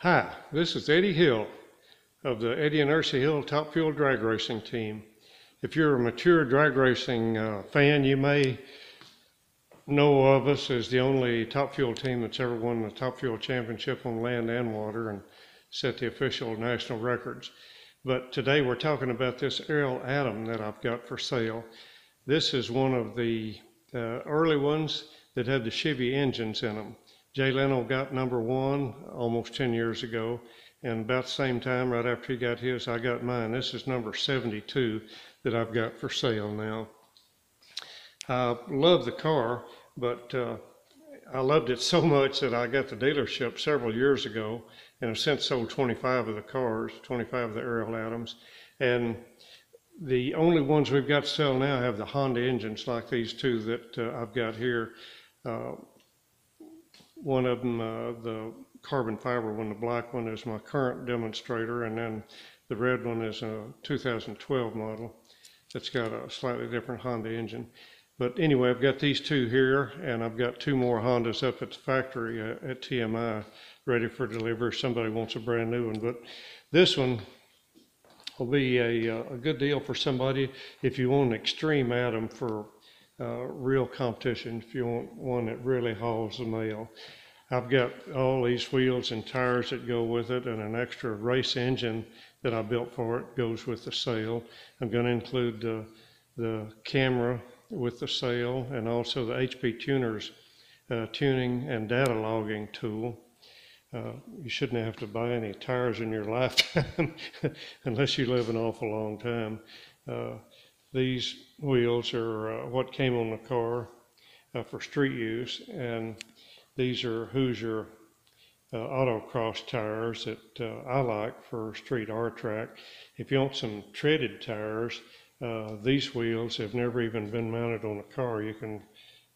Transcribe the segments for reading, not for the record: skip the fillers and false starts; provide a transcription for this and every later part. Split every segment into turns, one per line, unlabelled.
Hi, this is Eddie Hill of the Eddie and Ursa Hill Top Fuel Drag Racing team. If you're a mature drag racing fan, you may know of us as the only Top Fuel team that's ever won the Top Fuel Championship on land and water and set the official national records. But today we're talking about this Ariel Atom that I've got for sale. This is one of the early ones that had the Chevy engines in them. Jay Leno got number one almost 10 years ago, and about the same time, right after he got his, I got mine. This is number 72 that I've got for sale now. I love the car, but I loved it so much that I got the dealership several years ago, and have since sold 25 of the cars, 25 of the Ariel Atoms. And the only ones we've got to sell now have the Honda engines like these two that I've got here. One of them, the carbon fiber one, the black one, is my current demonstrator, and then the red one is a 2012 model that's got a slightly different Honda engine. But anyway, I've got these two here, and I've got two more Hondas up at the factory at TMI ready for delivery if somebody wants a brand new one. But this one will be a good deal for somebody if you want an extreme Atom for real competition, if you want one that really hauls the mail. I've got all these wheels and tires that go with it, and an extra race engine that I built for it goes with the sail. I'm going to include the camera with the sail, and also the HP Tuners tuning and data logging tool. You shouldn't have to buy any tires in your lifetime unless you live an awful long time. These wheels are what came on the car for street use, and these are Hoosier autocross tires that I like for street R-track. If you want some treaded tires, these wheels have never even been mounted on a car. You can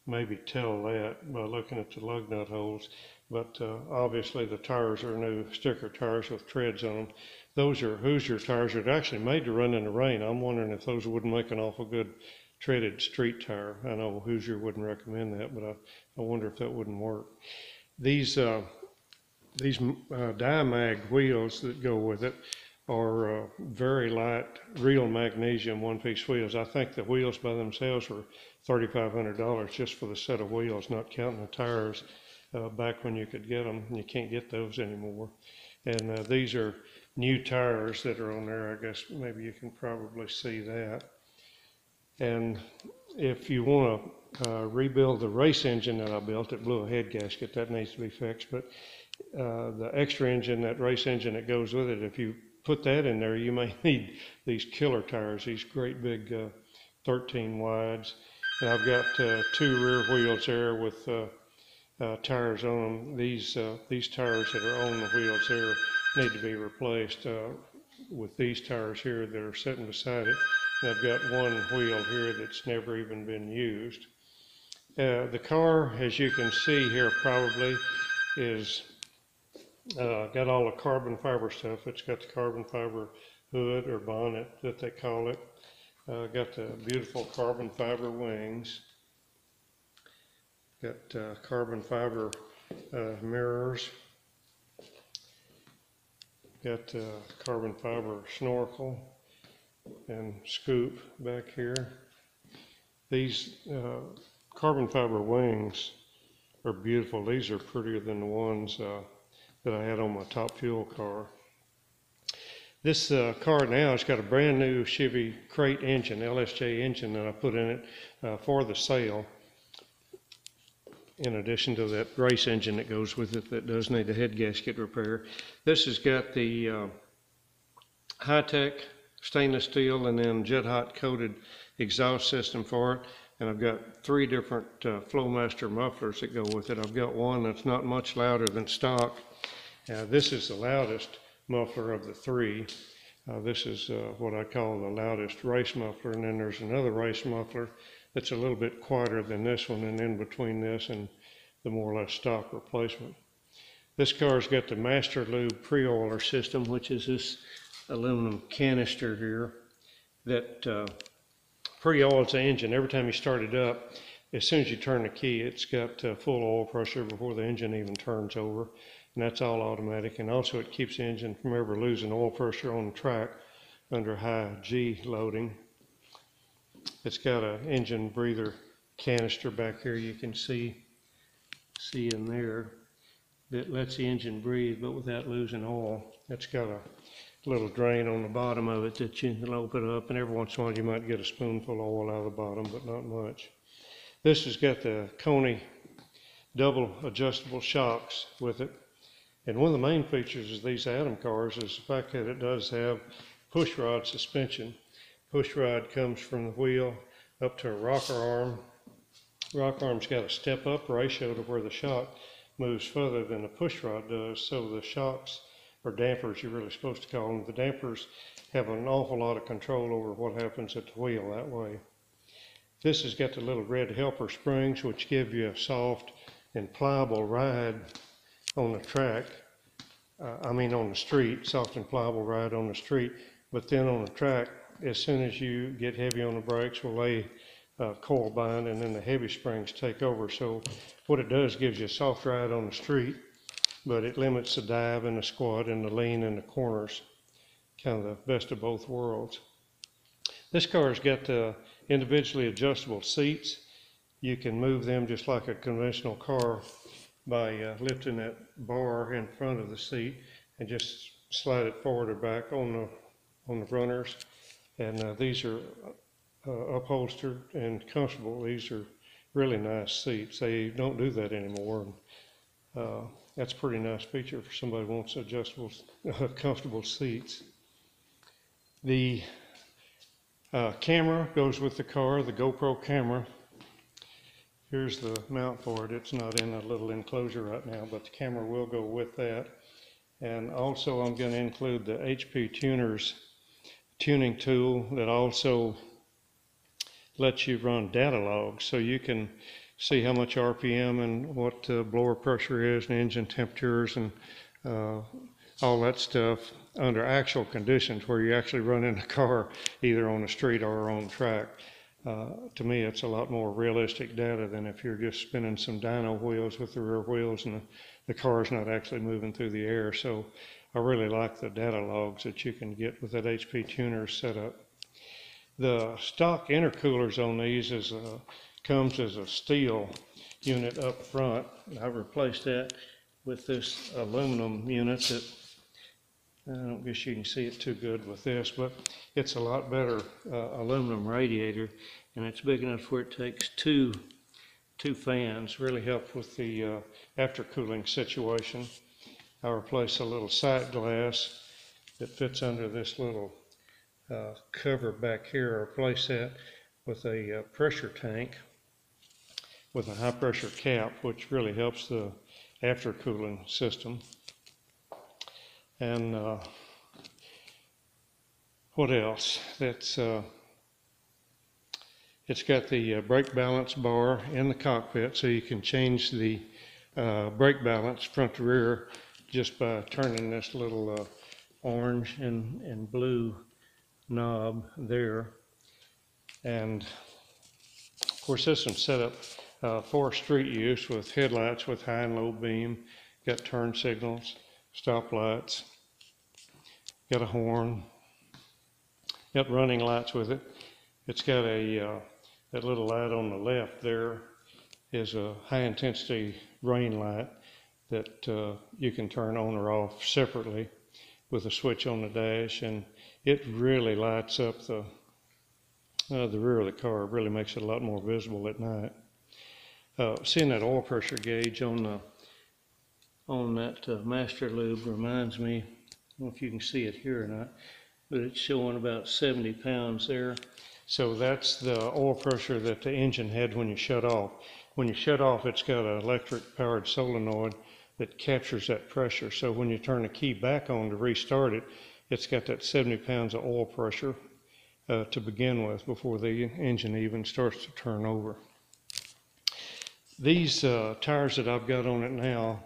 maybe tell that by looking at the lug nut holes, but obviously the tires are new sticker tires with treads on them. Those are Hoosier tires that are actually made to run in the rain. I'm wondering if those wouldn't make an awful good treaded street tire. I know Hoosier wouldn't recommend that, but I wonder if that wouldn't work. These Diamag wheels that go with it are very light, real magnesium one-piece wheels. I think the wheels by themselves were $3,500 just for the set of wheels, not counting the tires back when you could get them. You can't get those anymore. And these are new tires that are on there. I guess maybe you can probably see that. And if you want to rebuild the race engine that I built, it blew a head gasket, that needs to be fixed. But the extra engine, that race engine that goes with it, if you put that in there, you may need these killer tires, these great big 13 wides. And I've got two rear wheels there with tires on them. These tires that are on the wheels there need to be replaced with these tires here that are sitting beside it. And I've got one wheel here that's never even been used. The car, as you can see here, probably is got all the carbon fiber stuff. It's got the carbon fiber hood or bonnet that they call it. Got the beautiful carbon fiber wings. Got carbon fiber mirrors. Got carbon fiber snorkel and scoop back here. These carbon fiber wings are beautiful. These are prettier than the ones that I had on my Top Fuel car. This car now has got a brand new Chevy crate engine, LSJ engine, that I put in it for the sale, in addition to that race engine that goes with it that does need a head gasket repair. This has got the high-tech stainless steel and then jet hot coated exhaust system for it. And I've got three different Flowmaster mufflers that go with it. I've got one that's not much louder than stock. This is the loudest muffler of the three. This is what I call the loudest race muffler, and then there's another race muffler that's a little bit quieter than this one, and in between this and the more or less stock replacement. This car's got the Master Lube pre-oiler system, which is this aluminum canister here that pre-oils the engine. Every time you start it up, as soon as you turn the key, it's got full oil pressure before the engine even turns over, and that's all automatic. And also it keeps the engine from ever losing oil pressure on the track under high G loading. It's got an engine breather canister back here you can see in there that lets the engine breathe but without losing oil. It's got a little drain on the bottom of it that you can open up, and every once in a while you might get a spoonful of oil out of the bottom, but not much. This has got the Coney double adjustable shocks with it. And one of the main features of these Atom cars is the fact that it does have push rod suspension. Push rod comes from the wheel up to a rocker arm. Rocker arm's got a step up ratio to where the shock moves further than the push rod does. So the shocks, or dampers you're really supposed to call them, the dampers have an awful lot of control over what happens at the wheel that way. This has got the little red helper springs, which give you a soft and pliable ride on the track. On the street, soft and pliable ride on the street. But then on the track, as soon as you get heavy on the brakes, we'll lay coil bind, and then the heavy springs take over. So what it does, gives you a soft ride on the street, but it limits the dive and the squat and the lean in the corners. Kind of the best of both worlds. This car's got individually adjustable seats. You can move them just like a conventional car by lifting that bar in front of the seat and just slide it forward or back on the runners. And these are upholstered and comfortable. These are really nice seats. They don't do that anymore. That's a pretty nice feature for somebody who wants adjustable, comfortable seats. The camera goes with the car, the GoPro camera. Here's the mount for it. It's not in a little enclosure right now, but the camera will go with that. And also I'm going to include the HP Tuners tuning tool that also lets you run data logs, so you can see how much RPM and what blower pressure is and engine temperatures and all that stuff under actual conditions where you actually run in a car either on the street or on the track. To me, it's a lot more realistic data than if you're just spinning some dyno wheels with the rear wheels and the car's not actually moving through the air. So I really like the data logs that you can get with that HP Tuner setup. The stock intercoolers on these comes as a steel unit up front. I've replaced that with this aluminum unit that I don't guess you can see it too good with this, but it's a lot better aluminum radiator, and it's big enough where it takes two fans. Really helps with the aftercooling situation. I replaced a little sight glass that fits under this little cover back here. I replaced that with a pressure tank with a high pressure cap, which really helps the aftercooling system. And what else? It's got the brake balance bar in the cockpit, so you can change the brake balance front to rear just by turning this little orange and blue knob there. And of course this one's set up for street use with headlights with high and low beam, got turn signals, stoplights, got a horn, got running lights with it. It's got that little light on the left there is a high intensity rain light that you can turn on or off separately with a switch on the dash, and it really lights up the rear of the car. It really makes it a lot more visible at night. Seeing that oil pressure gauge on that master lube reminds me, I don't know if you can see it here or not, but it's showing about 70 pounds there. So that's the oil pressure that the engine had when you shut off. When you shut off, it's got an electric powered solenoid that captures that pressure. So when you turn the key back on to restart it, it's got that 70 pounds of oil pressure to begin with before the engine even starts to turn over. These tires that I've got on it now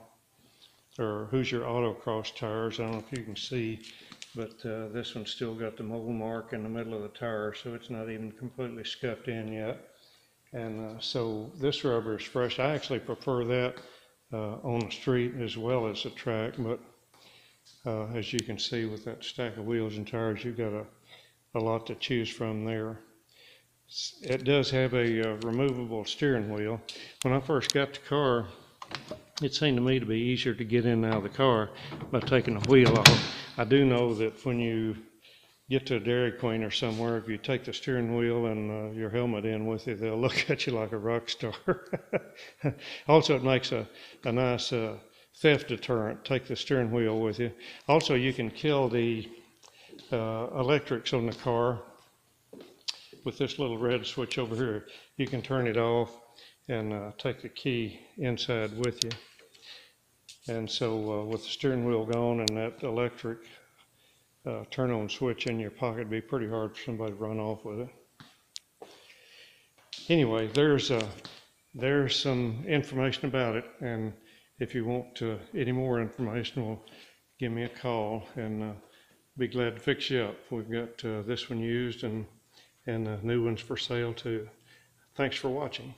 are Hoosier Autocross tires. I don't know if you can see, but this one's still got the mold mark in the middle of the tire, so it's not even completely scuffed in yet. And so this rubber is fresh. I actually prefer that on the street as well as the track, but as you can see with that stack of wheels and tires, you've got a lot to choose from there. It does have a removable steering wheel. When I first got the car, it seemed to me to be easier to get in and out of the car by taking the wheel off. I do know that when you get to a Dairy Queen or somewhere, if you take the steering wheel and your helmet in with you, they'll look at you like a rock star. Also, it makes a nice theft deterrent. Take the steering wheel with you. Also, you can kill the electrics on the car with this little red switch over here. You can turn it off and take the key inside with you. And so with the steering wheel gone and that electric turn on switch in your pocket, it'd be pretty hard for somebody to run off with it. Anyway, there's some information about it, and if you want any more information, well, give me a call and be glad to fix you up. We've got this one used and new ones for sale too. Thanks for watching.